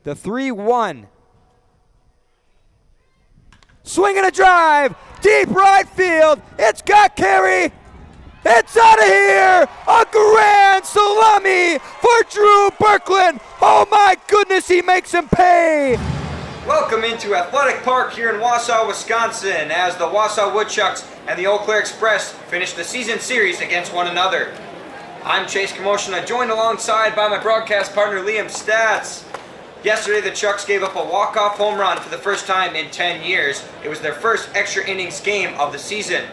The 3-1. Swing and a drive. Deep right field. It's got carry. It's out of here. A grand salami for Drew Berkland. Oh my goodness, he makes him pay. Welcome into Athletic Park here in Wausau, Wisconsin, as the Wausau Woodchucks and the Eau Claire Express finish the season series against one another. I'm Chase Kmosena, joined alongside by my broadcast partner Liam Stats. Yesterday, the Chucks gave up a walk-off home run for the first time in 10 years. It was their first extra innings game of the season.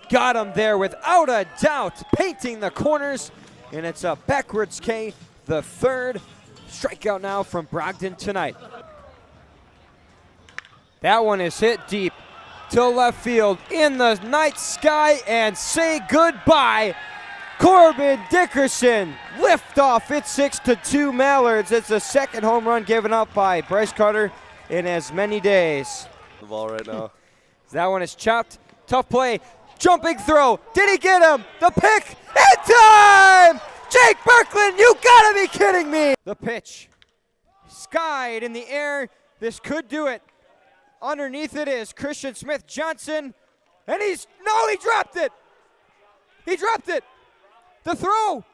Got him there without a doubt, painting the corners, and it's a backwards K, the third strikeout now from Brogdon tonight. That one is hit deep to left field in the night sky, and say goodbye. Corbin Dickerson, lift off. It's 6-2 Mallards. It's the second home run given up by Bryce Carter in as many days. The ball right now. That one is chopped. Tough play. Jumping throw. Did he get him? The pick in time! Jake Berkland, you gotta be kidding me! The pitch. Skied in the air. This could do it. Underneath it is Christian Smith Johnson. And he dropped it. He dropped it. The throw.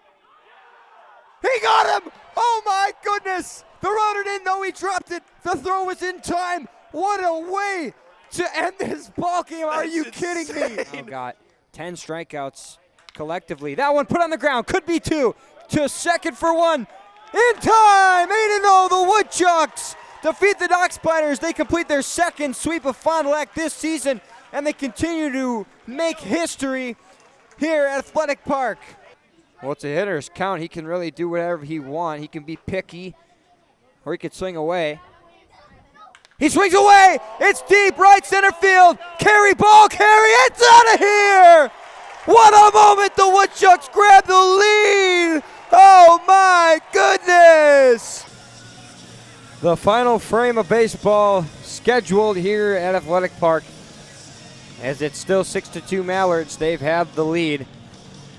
He got him. Oh my goodness. The runner didn't know he dropped it. The throw was in time. What a way to end this ball game. Are you kidding me? Oh God. 10 strikeouts collectively. That one put on the ground. Could be two. To second for one. In time. 8-0. The Woodchucks defeat the Dock Spiders. They complete their second sweep of Fond du Lac this season, and they continue to make history here at Athletic Park. Well, it's a hitter's count. He can really do whatever he wants. He can be picky, or he could swing away. He swings away. It's deep right center field. Carry ball, carry. It's out of here. What a moment. The Woodchucks grab the lead. Oh, my goodness. The final frame of baseball scheduled here at Athletic Park. As it's still 6-2 Mallards, they've had the lead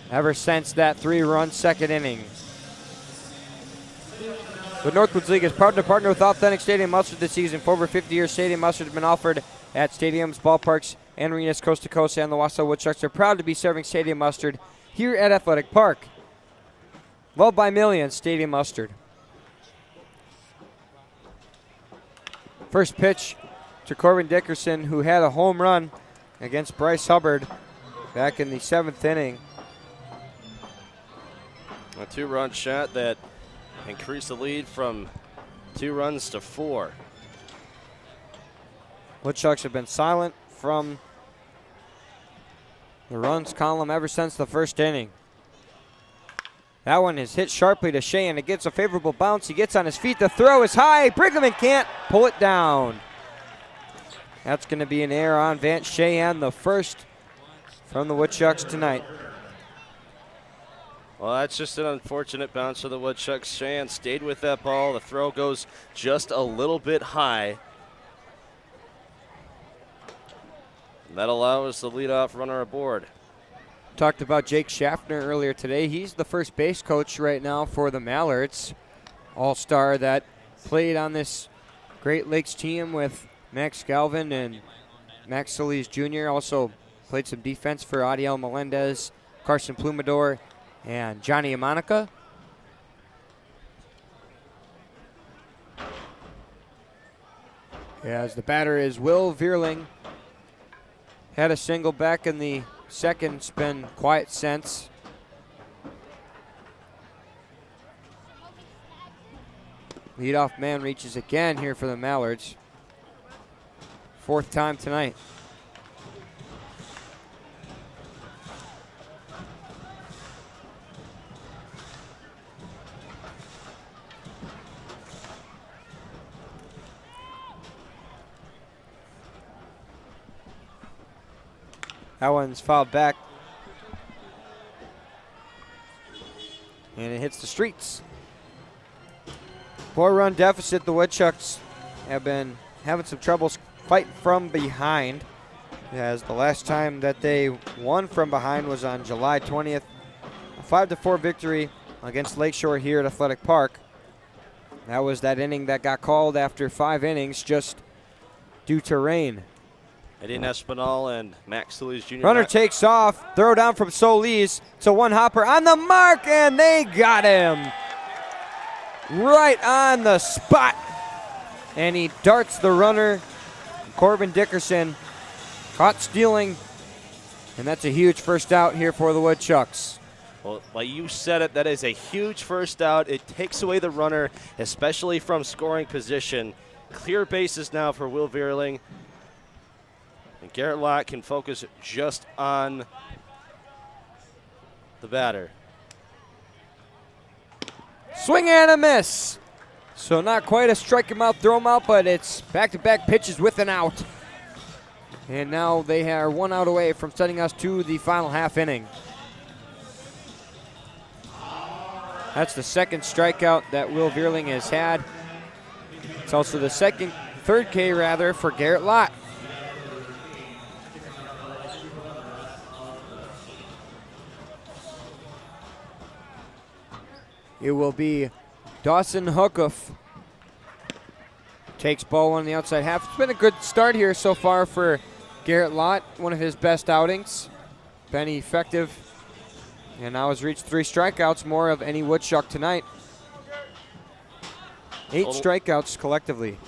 ever since that 3-run second inning. The Northwoods League is proud to partner with Authentic Stadium Mustard this season. For over 50 years, Stadium Mustard has been offered at stadiums, ballparks, and arenas coast to coast, and the Wausau Woodchucks are proud to be serving Stadium Mustard here at Athletic Park. Loved by millions, Stadium Mustard. First pitch to Corbin Dickerson, who had a home run against Bryce Hubbard back in the 7th inning. A 2-run shot that increased the lead from 2 runs to 4. Woodchucks have been silent from the runs column ever since the first inning. That one is hit sharply to Shea, and it gets a favorable bounce. He gets on his feet. The throw is high. Brinkman can't pull it down. That's going to be an error on Vance Sheehan, the first from the Woodchucks tonight. Well, that's just an unfortunate bounce for the Woodchucks. Sheehan stayed with that ball. The throw goes just a little bit high. And that allows the leadoff runner aboard. Talked about Jake Schaffner earlier today. He's the first base coach right now for the Mallards. All-star that played on this Great Lakes team with Max Galvin and Max Solis Jr. Also played some defense for Adiel Melendez, Carson Plumador, and Johnny Amonica. As the batter is Will Vierling. Had a single back in the second. It's been quiet since. Leadoff man reaches again here for the Mallards. 4th time tonight. That one's fouled back. And it hits the streets. 4-run deficit. The Woodchucks have been having some troubles fighting from behind, as the last time that they won from behind was on July 20th. A 5-4 victory against Lakeshore here at Athletic Park. That was that inning that got called after 5 innings just due to rain. Eddie Espinal and Max Solis Jr. Runner takes off. Throw down from Solis to one hopper on the mark, and they got him. Right on the spot. And he darts the runner. Corbin Dickerson caught stealing. And that's a huge first out here for the Woodchucks. Well, like you said it, that is a huge first out. It takes away the runner, especially from scoring position. Clear bases now for Will Vierling. And Garrett Lott can focus just on the batter. Swing and a miss. So not quite a strike him out, throw him out, but it's back-to-back pitches with an out. And now they are 1 out away from sending us to the final half inning. That's the second strikeout that Will Vierling has had. It's also the third K rather, for Garrett Lott. It will be Dawson Hookuff. Takes ball 1 on the outside half. It's been a good start here so far for Garrett Lott. One of his best outings. Been effective. And now has reached 3 strikeouts, more of any Woodchuck tonight. 8 strikeouts collectively.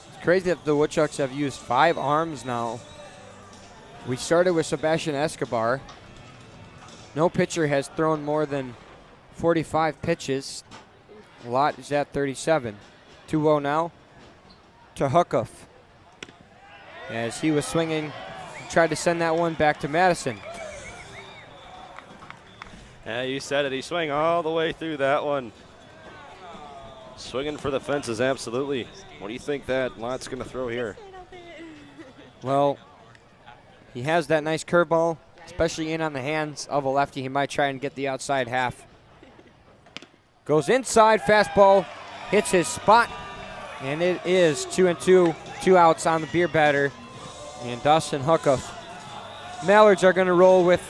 It's crazy that the Woodchucks have used 5 arms now. We started with Sebastian Escobar. No pitcher has thrown more than 45 pitches. Lott is at 37. 2-0 now to Hookuff. As he was swinging, tried to send that one back to Madison. Yeah, you said it. He swung all the way through that one. Swinging for the fences, absolutely. What do you think that Lott's going to throw here? Well, he has that nice curveball, especially in on the hands of a lefty. He might try and get the outside half. Goes inside, fastball, hits his spot, and it is 2-2, 2 outs on the beer batter, and Dawson Hookuff. Mallards are going to roll with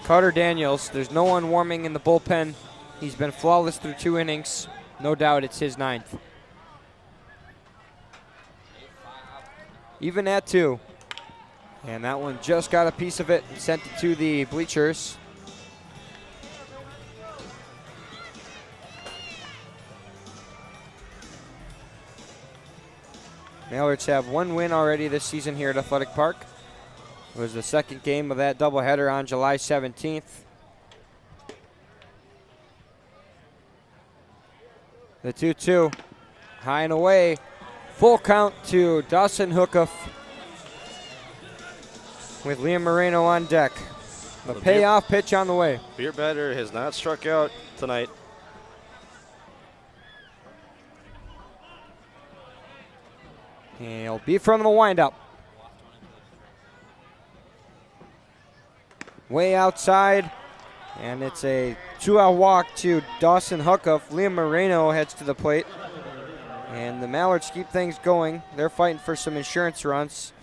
Carter Daniels. There's no one warming in the bullpen. He's been flawless through 2 innings. No doubt it's his 9th. Even at 2. And that one just got a piece of it and sent it to the bleachers. Mallards have 1 win already this season here at Athletic Park. It was the second game of that doubleheader on July 17th. The 2-2, high and away. Full count to Dawson Hookuff with Liam Moreno on deck. The payoff pitch on the way. Beer batter has not struck out tonight. And he'll be from the windup. Way outside, and it's a 2-out walk to Dawson Hookuff. Liam Moreno heads to the plate, and the Mallards keep things going. They're fighting for some insurance runs.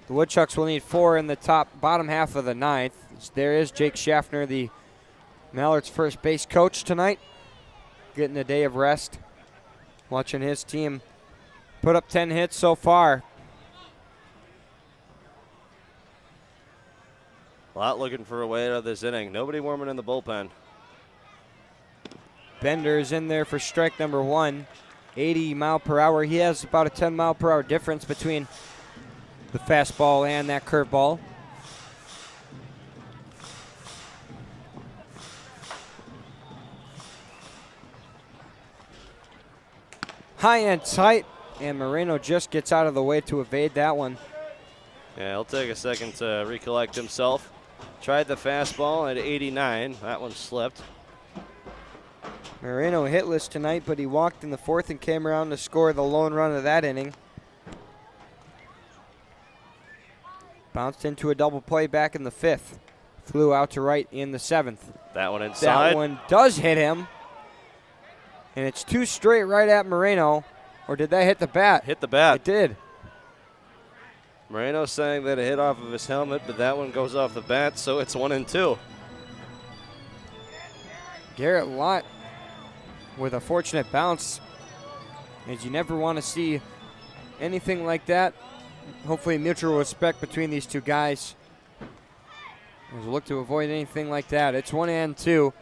The Woodchucks will need 4 in the bottom half of the 9th. There is Jake Schaffner, the Mallards' first base coach tonight, getting a day of rest, watching his team put up 10 hits so far. Lott looking for a way out of this inning. Nobody warming in the bullpen. Bender is in there for strike number 1. 80 mile per hour. He has about a 10 mile per hour difference between the fastball and that curveball. High and tight, and Moreno just gets out of the way to evade that one. Yeah, he'll take a second to recollect himself. Tried the fastball at 89. That one slipped. Moreno hitless tonight, but he walked in the 4th and came around to score the lone run of that inning. Bounced into a double play back in the 5th. Flew out to right in the 7th. That one inside. That one does hit him. And it's 2 straight right at Moreno. Or did that hit the bat? Hit the bat. It did. Moreno saying that it hit off of his helmet, but that one goes off the bat, so it's 1-2. Garrett Lott with a fortunate bounce, as you never want to see anything like that. Hopefully mutual respect between these two guys. As we look to avoid anything like that. It's 1-2.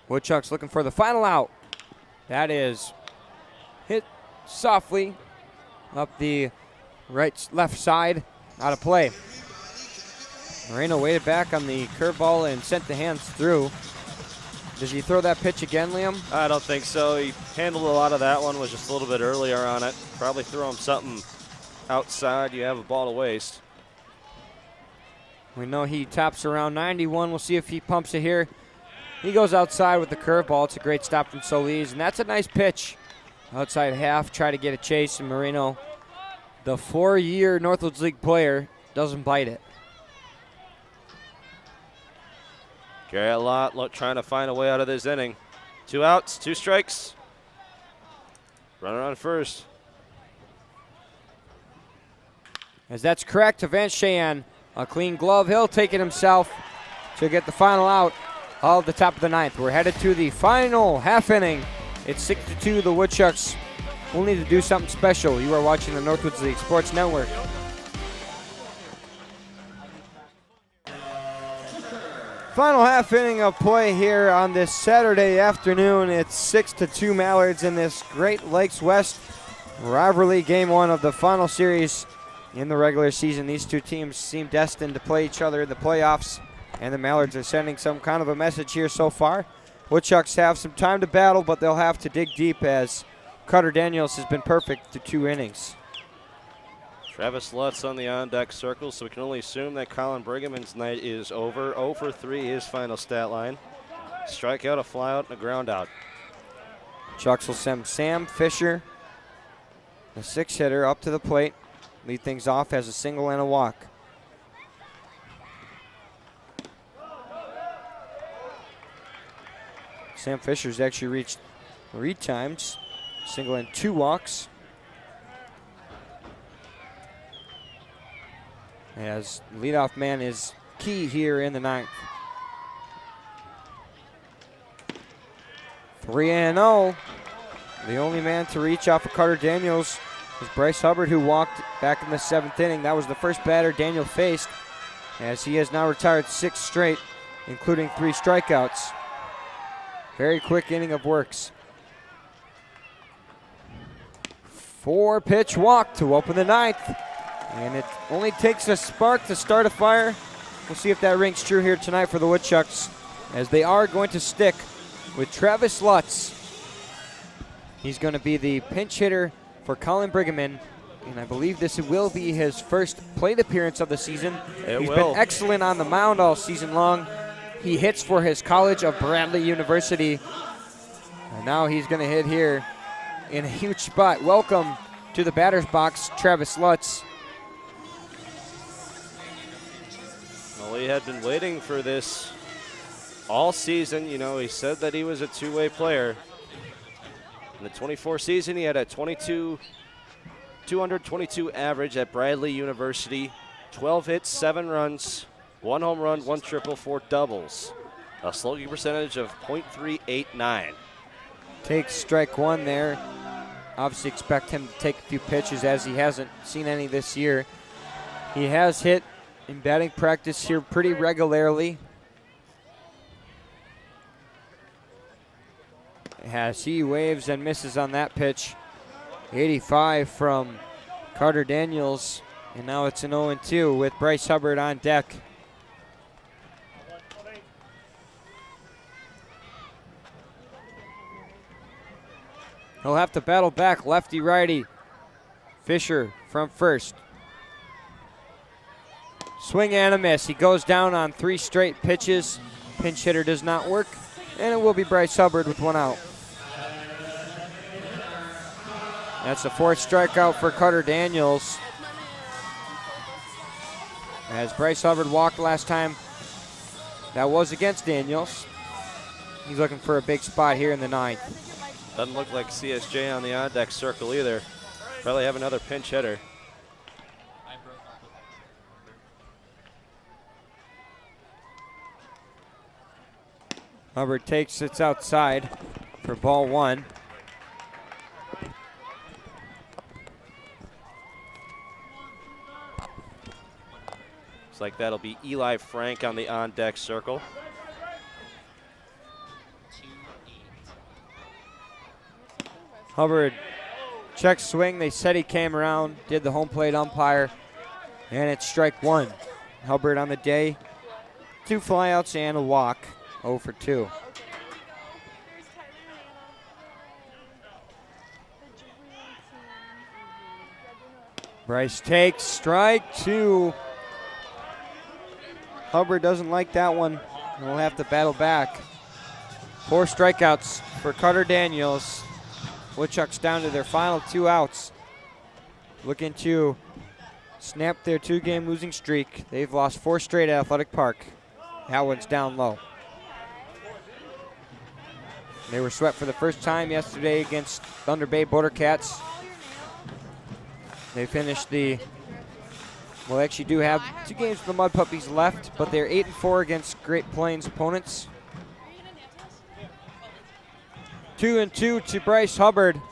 Woodchucks looking for the final out. That is hit softly up the left side, out of play. Moreno waited back on the curveball and sent the hands through. Does he throw that pitch again, Liam? I don't think so. He handled a lot of that one, was just a little bit earlier on it. Probably threw him something outside. You have a ball to waste. We know he tops around 91. We'll see if he pumps it here. He goes outside with the curveball. It's a great stop from Solis, and that's a nice pitch. Outside half, try to get a chase, and Moreno, the 4-year Northwoods League player, doesn't bite it. Garrett Lott trying to find a way out of this inning. 2 outs, 2 strikes. Runner on first. As that's correct to Van Cheyenne. A clean glove. He'll take it himself to get the final out of the top of the 9th. We're headed to the final half inning. It's 6-2. The Woodchucks will need to do something special. You are watching the Northwoods League Sports Network. Final half inning of play here on this Saturday afternoon. It's 6-2 Mallards in this Great Lakes West rivalry, game 1 of the final series in the regular season. These two teams seem destined to play each other in the playoffs, and the Mallards are sending some kind of a message here so far. Woodchucks have some time to battle, but they'll have to dig deep, as Cutter Daniels has been perfect through 2 innings. Travis Lutz on the on-deck circle, so we can only assume that Colin Brigham's night is over. 0 for 3, his final stat line. Strikeout, a flyout, and a ground out. Chucks will send Sam Fisher, the 6-hitter, up to the plate. Lead things off as a single and a walk. Sam Fisher's actually reached 3 times, single and 2 walks. As leadoff man is key here in the 9th. 3-0. The only man to reach off of Carter Daniels was Bryce Hubbard, who walked back in the 7th inning. That was the first batter Daniel faced, as he has now retired 6 straight, including 3 strikeouts. Very quick inning of works. 4-pitch walk to open the 9th. And it only takes a spark to start a fire. We'll see if that rings true here tonight for the Woodchucks, as they are going to stick with Travis Lutz. He's going to be the pinch hitter for Colin Brigham, and I believe this will be his first plate appearance of the season. He's been excellent on the mound all season long. He hits for his college of Bradley University, and now he's going to hit here in a huge spot. Welcome to the batter's box, Travis Lutz. Well, he had been waiting for this all season. You know, he said that he was a 2-way player. In the 24 season, he had a 222 average at Bradley University, 12 hits, 7 runs, 1 home run, 1 triple, 4 doubles. A slugging percentage of .389. Takes strike 1 there. Obviously expect him to take a few pitches, as he hasn't seen any this year. He has hit in batting practice here pretty regularly. As he waves and misses on that pitch. 85 from Carter Daniels, and now it's an 0-2 with Bryce Hubbard on deck. He'll have to battle back, lefty-righty. Fisher from first. Swing and a miss. He goes down on 3 straight pitches. Pinch hitter does not work, and it will be Bryce Hubbard with 1 out. That's the 4th strikeout for Carter Daniels. As Bryce Hubbard walked last time, that was against Daniels. He's looking for a big spot here in the 9th. Doesn't look like CSJ on the on-deck circle either. Probably have another pinch hitter. Hubbard takes it outside for ball 1. Looks like that'll be Eli Frank on the on-deck circle. Hubbard check swing. They said he came around, did the home plate umpire, and it's strike 1. Hubbard on the day, 2 flyouts and a walk, 0 for 2. Bryce takes strike 2. Hubbard doesn't like that one. He'll have to battle back. 4 strikeouts for Carter Daniels. Woodchucks down to their final 2 outs. Looking to snap their 2-game losing streak. They've lost 4 straight at Athletic Park. That one's down low. They were swept for the first time yesterday against Thunder Bay Border Cats. They finished well, they actually do have 2 games for the Mud Puppies left, but they're 8-4 against Great Plains opponents. 2-2 to Bryce Hubbard. He's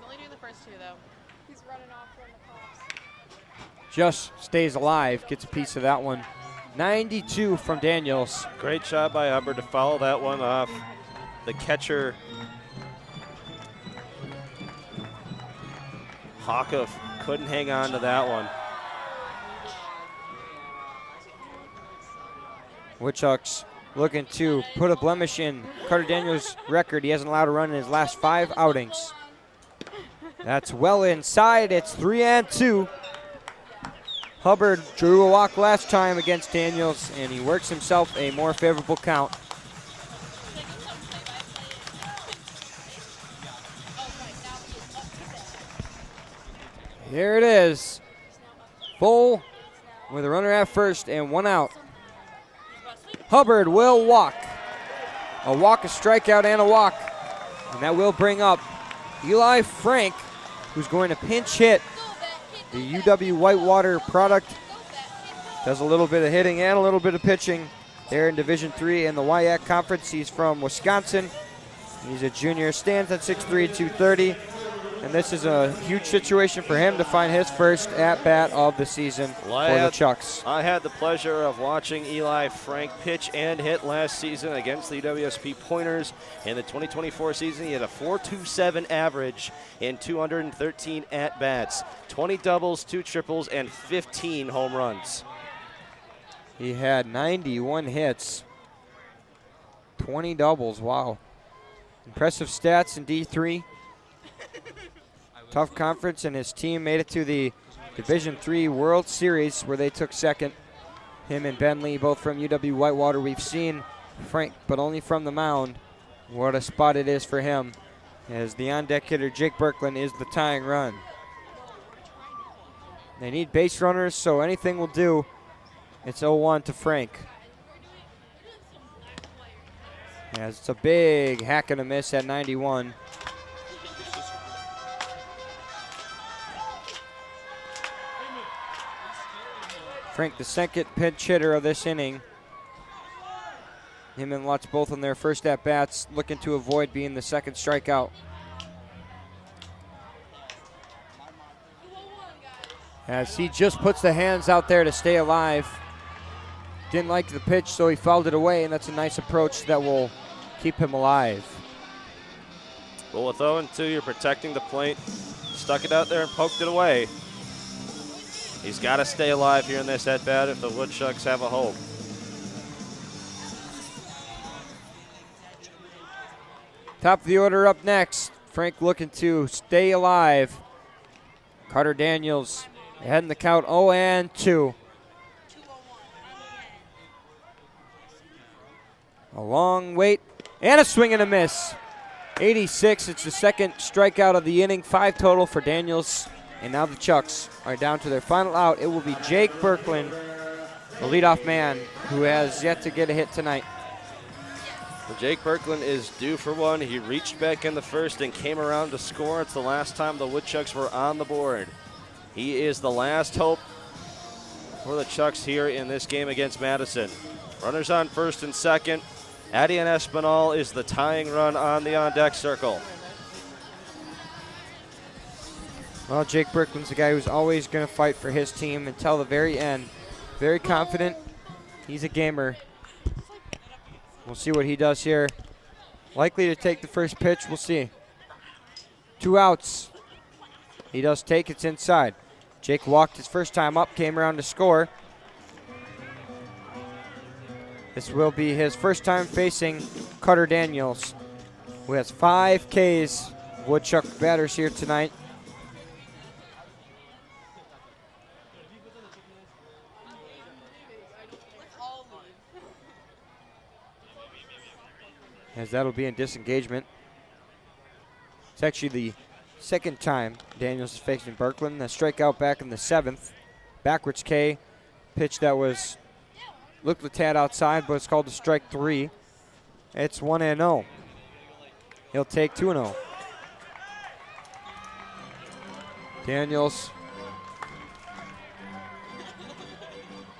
only doing the first 2, though. He's running off from the cops. Just stays alive, gets a piece of that one. 92 from Daniels. Great job by Hubbard to follow that one off. The catcher, Hawkov, couldn't hang on to that one. Woodchucks looking to put a blemish in Carter Daniels' record. He hasn't allowed a run in his last 5 outings. That's well inside. It's 3-2. Hubbard drew a walk last time against Daniels, and he works himself a more favorable count. Here it is. Full with a runner at first and 1 out. Hubbard will walk. A walk, a strikeout, and a walk. And that will bring up Eli Frank, who's going to pinch hit the UW Whitewater product. Does a little bit of hitting and a little bit of pitching there in Division III in the WIAC Conference. He's from Wisconsin. He's a junior, stands at 6'3", 230. And this is a huge situation for him to find his first at-bat of the season for the Chucks. I had the pleasure of watching Eli Frank pitch and hit last season against the WSP Pointers. In the 2024 season, he had a .427 average in 213 at-bats, 20 doubles, 2 triples, and 15 home runs. He had 91 hits, 20 doubles, wow. Impressive stats in D3. Tough conference, and his team made it to the Division III World Series where they took second. Him and Ben Lee, both from UW Whitewater. We've seen Frank, but only from the mound. What a spot it is for him, as the on-deck hitter Jake Berkland is the tying run. They need base runners, so anything will do. It's 0-1 to Frank. As it's a big hack and a miss at 91. Frank, the second pinch hitter of this inning. Him and Lutz both on their first at-bats, looking to avoid being the second strikeout. As he just puts the hands out there to stay alive. Didn't like the pitch, so he fouled it away, and that's a nice approach that will keep him alive. Well, with 0-2, you're protecting the plate. Stuck it out there and poked it away. He's got to stay alive here in this at-bat if the Woodchucks have a hope. Top of the order up next. Frank looking to stay alive. Carter Daniels ahead in the count, 0-2. A long wait and a swing and a miss. 86, it's the second strikeout of the inning, 5 total for Daniels. And now the Chucks are down to their final out. It will be Jake Berkland, the leadoff man, who has yet to get a hit tonight. Well, Jake Berkland is due for one. He reached back in the first and came around to score. It's the last time the Woodchucks were on the board. He is the last hope for the Chucks here in this game against Madison. Runners on first and second. Addy and Espinal is the tying run on the on-deck circle. Well, Jake Berkman's the guy who's always going to fight for his team until the very end. Very confident. He's a gamer. We'll see what he does here. Likely to take the first pitch. We'll see. 2 outs. He does take. It's inside. Jake walked his first time up, came around to score. This will be his first time facing Carter Daniels, who has 5 Ks. Woodchuck batters here tonight. As that'll be in disengagement. It's actually the second time Daniels is facing Berkland. A strikeout back in the 7th. Backwards K. Pitch that was looked a tad outside, but it's called a strike 3. It's 1-0. He'll take 2-0. Daniels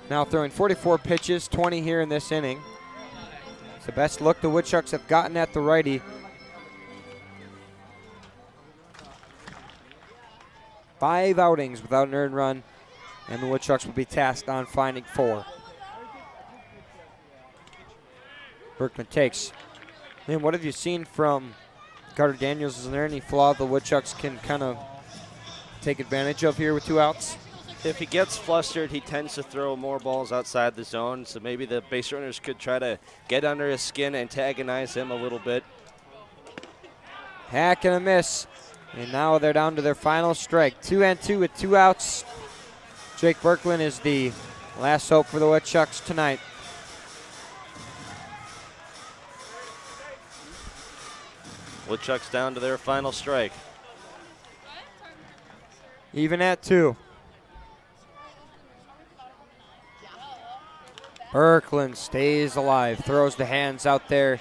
now throwing 44 pitches, 20 here in this inning. It's the best look the Woodchucks have gotten at the righty. 5 outings without an earned run, and the Woodchucks will be tasked on finding 4. Berkman takes. Liam, what have you seen from Carter Daniels? Is there any flaw the Woodchucks can kind of take advantage of here with 2 outs? If he gets flustered, he tends to throw more balls outside the zone, so maybe the base runners could try to get under his skin, antagonize him a little bit. Hack and a miss. And now they're down to their final strike. 2-2 with 2 outs. Jake Berkland is the last hope for the Woodchucks tonight. Woodchucks down to their final strike. Even at 2. Berkland stays alive, throws the hands out there,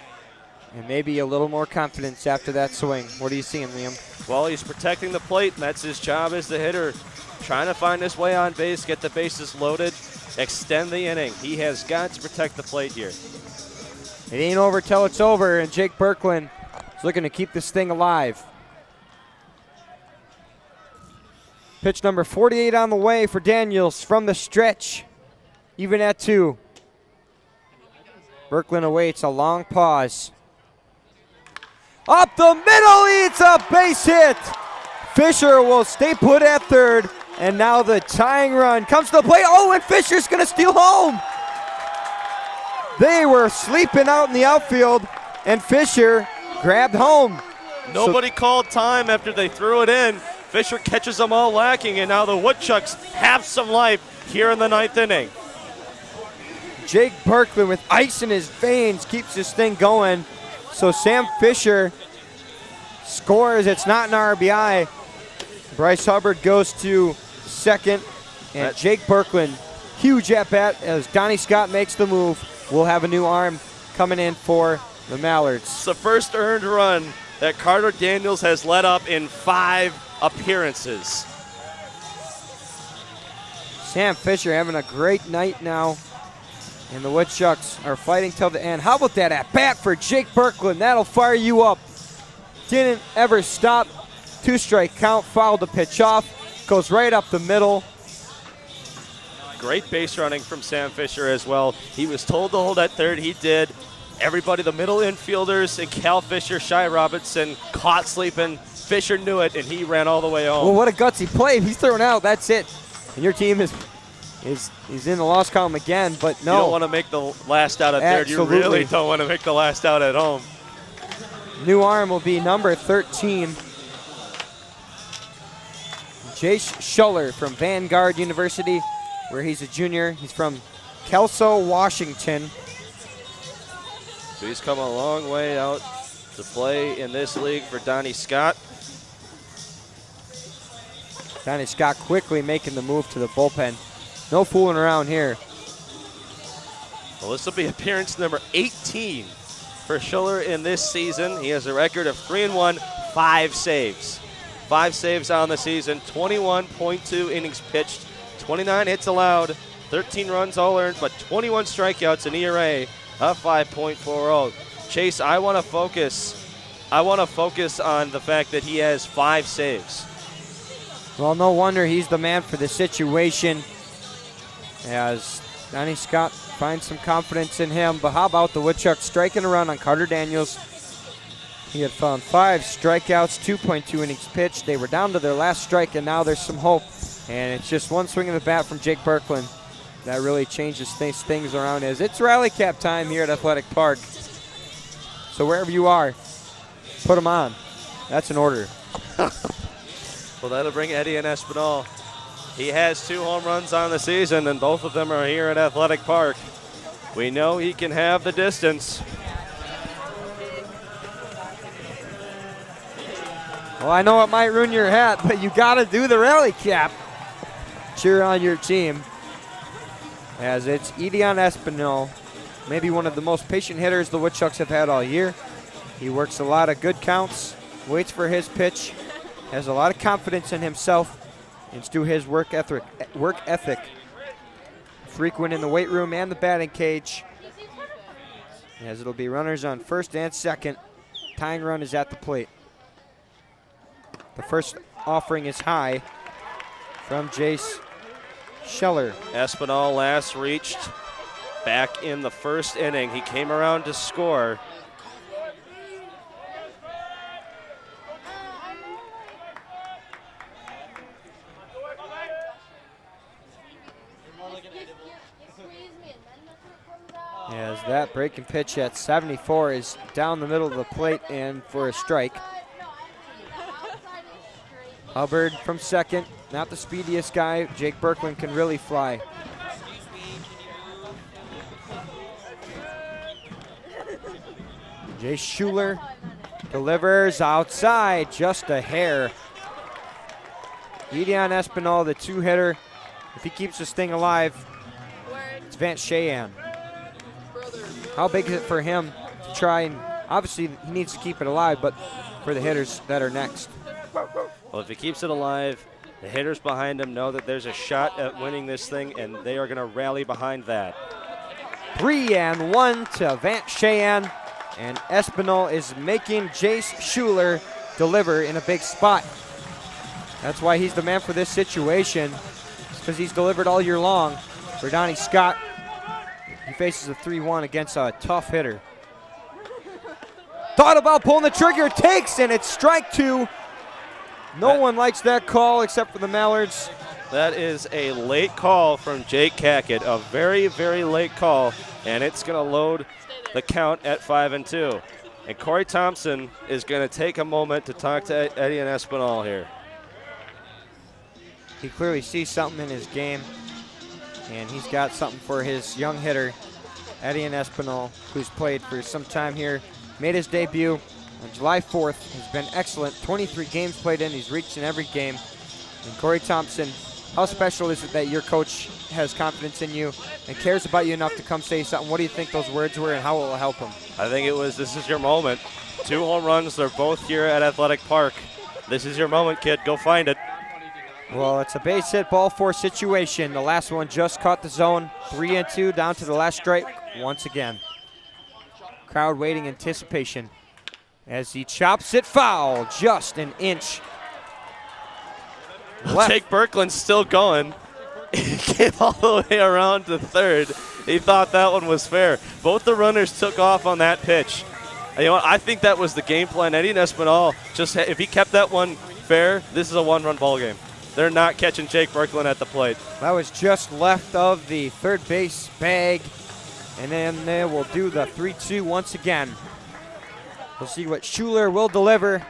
and maybe a little more confidence after that swing. What are you seeing, Liam? Well, he's protecting the plate, and that's his job as the hitter. Trying to find his way on base, get the bases loaded, extend the inning. He has got to protect the plate here. It ain't over till it's over, and Jake Berkland is looking to keep this thing alive. Pitch number 48 on the way for Daniels from the stretch. Even at 2. Berkland awaits a long pause. Up the middle, it's a base hit. Fisher will stay put at third, and now the tying run comes to the plate. Oh, and Fisher's going to steal home. They were sleeping out in the outfield, and Fisher grabbed home. Nobody called time after they threw it in. Fisher catches them all lacking, and now the Woodchucks have some life here in the 9th inning. Jake Berkland with ice in his veins keeps this thing going. So Sam Fisher scores. It's not an RBI. Bryce Hubbard goes to second. And Jake Berkland, huge at-bat as Donnie Scott makes the move. We'll have a new arm coming in for the Mallards. It's the first earned run that Carter Daniels has led up in 5 appearances. Sam Fisher having a great night now. And the Woodchucks are fighting till the end. How about that at-bat for Jake Berkland? That'll fire you up. Didn't ever stop. 2-strike count, fouled the pitch off. Goes right up the middle. Great base running from Sam Fisher as well. He was told to hold at third. He did. Everybody, the middle infielders, and Cal Fisher, Shai Robinson, caught sleeping. Fisher knew it, and he ran all the way home. Well, what a gutsy play. If he's thrown out, that's it. And your team is he's in the loss column again, but no. You don't want to make the last out at third. Absolutely. You really don't want to make the last out at home. New arm will be number 13. Jace Schuller from Vanguard University, where he's a junior. He's from Kelso, Washington. So he's come a long way out to play in this league for Donnie Scott. Donnie Scott quickly making the move to the bullpen. No fooling around here. Well, this will be appearance number 18 for Schuller in this season. He has a record of 3-1, 5 saves. 5 saves on the season, 21.2 innings pitched, 29 hits allowed, 13 runs all earned, but 21 strikeouts, an ERA a 5.40. Chase, I want to focus on the fact that he has 5 saves. Well, no wonder he's the man for the situation, as Donnie Scott finds some confidence in him. But how about the Woodchucks striking a run on Carter Daniels? He had found 5 strikeouts, 2.2 innings pitched. They were down to their last strike, and now there's some hope. And it's just one swing of the bat from Jake Birkland that really changes things around, as it's rally cap time here at Athletic Park. So wherever you are, put them on. That's an order. Well, that'll bring Eddie and Espinal. He has 2 home runs on the season, and both of them are here at Athletic Park. We know he can have the distance. Well, I know it might ruin your hat, but you got to do the rally cap. Cheer on your team, as it's Edion Espinal, maybe one of the most patient hitters the Woodchucks have had all year. He works a lot of good counts, waits for his pitch, has a lot of confidence in himself, and to his work ethic. Frequent in the weight room and the batting cage, as it'll be runners on first and second. Tying run is at the plate. The first offering is high from Jace Scheller. Espinal last reached back in the first inning. He came around to score. As that breaking pitch at 74 is down the middle of the plate and for a strike. Hubbard from second, not the speediest guy. Jake Birkland can really fly. Jay Schuler delivers outside, just a hair. Edion Espinal, the 2-hitter. If he keeps this thing alive, it's Vance Cheyenne. How big is it for him to try and, obviously he needs to keep it alive, but for the hitters that are next? Well, if he keeps it alive, the hitters behind him know that there's a shot at winning this thing, and they are going to rally behind that. 3-1 to Vance Cheyenne, and Espinal is making Jace Schuler deliver in a big spot. That's why he's the man for this situation, because he's delivered all year long for Donnie Scott. He faces a 3-1 against a tough hitter. Thought about pulling the trigger, takes, and it's strike 2. No one likes that call except for the Mallards. That is a late call from Jake Cackett, a very, very late call, and it's going to load the count at 5-2. And Corey Thompson is going to take a moment to talk to Eddie and Espinal here. He clearly sees something in his game, and he's got something for his young hitter, Eddie and Espinal, who's played for some time here. Made his debut on July 4th. Has been excellent. 23 games played in. He's reached in every game. And Corey Thompson, how special is it that your coach has confidence in you and cares about you enough to come say something? What do you think those words were, and how will it help him? I think it was, this is your moment. 2 home runs. They're both here at Athletic Park. This is your moment, kid. Go find it. Well, it's a base hit ball 4 situation. The last one just caught the zone. 3-2 down to the last strike once again. Crowd waiting anticipation as he chops it foul, just an inch left. Jake Birkland's still going. He came all the way around to third. He thought that one was fair. Both the runners took off on that pitch. And you know what? I think that was the game plan. Eddie Espinal, just if he kept that one fair, this is a 1-run ball game. They're not catching Jake Birkland at the plate. That was just left of the third base bag. And then they will do the 3-2 once again. We'll see what Schuler will deliver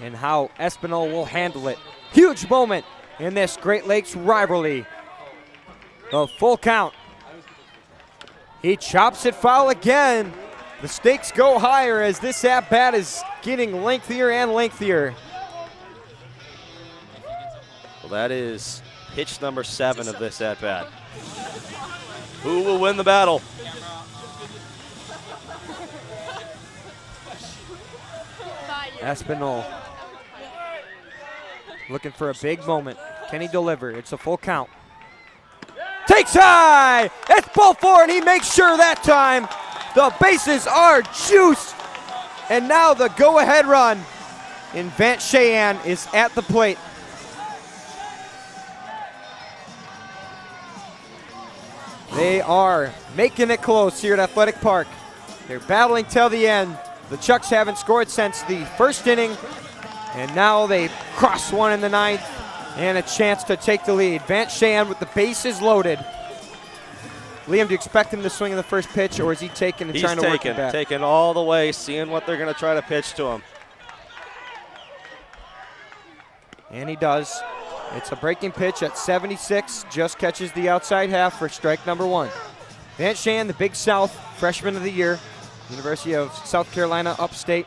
and how Espinal will handle it. Huge moment in this Great Lakes rivalry. The full count. He chops it foul again. The stakes go higher as this at-bat is getting lengthier and lengthier. Well, that is pitch number 7 of this at-bat. Who will win the battle? Espinal looking for a big moment. Can he deliver? It's a full count. Takes high! It's ball 4, and he makes sure that time. The bases are juiced. And now the go-ahead run. And Vance Cheyenne is at the plate. They are making it close here at Athletic Park. They're battling till the end. The Chucks haven't scored since the first inning. And now they cross one in the ninth. And a chance to take the lead. Vance Cheyenne with the bases loaded. Liam, do you expect him to swing in the first pitch, or is he taking and trying to work it back? He's taking all the way, seeing what they're going to try to pitch to him. And he does. It's a breaking pitch at 76. Just catches the outside half for strike number one. Vance Cheyenne, the Big South Freshman of the Year, University of South Carolina, upstate.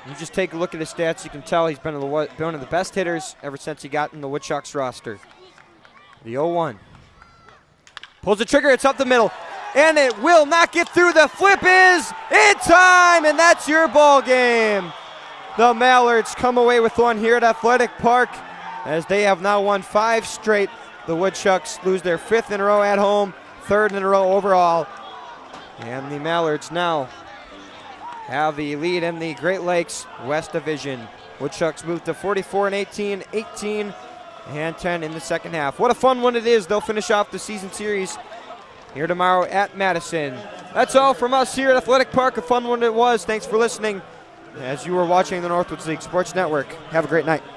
You just take a look at his stats. You can tell he's been one of the best hitters ever since he got in the Woodchucks roster. The 0-1. Pulls the trigger, it's up the middle, and it will not get through. The flip is in time, and that's your ball game. The Mallards come away with one here at Athletic Park as they have now won 5 straight. The Woodchucks lose their 5th in a row at home, 3rd in a row overall. And the Mallards now have the lead in the Great Lakes West Division. Woodchucks move to 44-18, 18-10 in the second half. What a fun one it is. They'll finish off the season series here tomorrow at Madison. That's all from us here at Athletic Park. A fun one it was. Thanks for listening as you were watching the Northwoods League Sports Network. Have a great night.